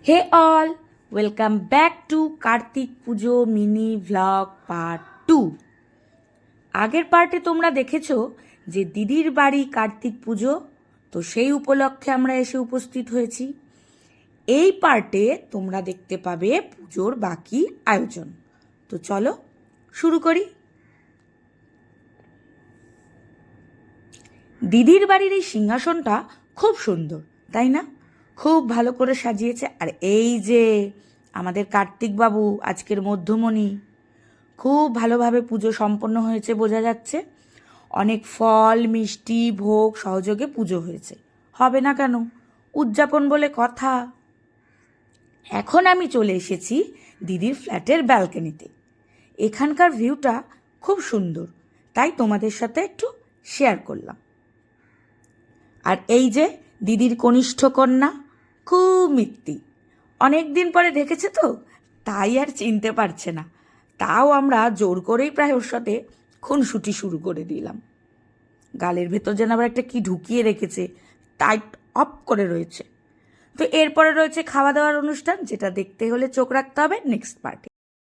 Hey all, welcome back to Kartik Pujo mini vlog part 2। আগের পার্টে তোমরা দেখেছো যে দিদির বাড়ি কার্তিক পুজো, তো সেই উপলক্ষে আমরা এসে উপস্থিত হয়েছি। এই পার্টে তোমরা দেখতে পাবে পুজোর বাকি আয়োজন। তো চলো শুরু করি। দিদির বাড়ির এই সিংহাসনটা খুব সুন্দর, তাই না? খুব ভালো করে সাজিয়েছে। আর এই যে আমাদের কার্তিক বাবু, আজকের মধ্যমণি, খুব ভালোভাবে পুজো সম্পন্ন হয়েছে বোঝা যাচ্ছে। অনেক ফল মিষ্টি ভোগ সহযোগে পুজো হয়েছে, হবে না কেন? উদযাপন বলে কথা। এখন আমি চলে এসেছি দিদির ফ্ল্যাটের ব্যালকনিতে। এখানকার ভিউটা খুব সুন্দর, তাই তোমাদের সাথে একটু শেয়ার করলাম। আর এই যে দিদির কনিষ্ঠ কন্যা, খুব মিত্তি, অনেক দিন পরে দেখেছে তো, তাই আর চিনতে পারছে না। তাও আমরা জোর করেই প্রায় ওর সাথে খুনসুটি শুরু করে দিলাম। গালের ভেতর যেন আবার একটা কি ঢুকিয়ে রেখেছে, টাইট অফ করে রয়েছে। তো এরপরে রয়েছে খাওয়া দাওয়ার অনুষ্ঠান, যেটা দেখতে হলে চোখ রাখতে হবে নেক্সট পার্টে।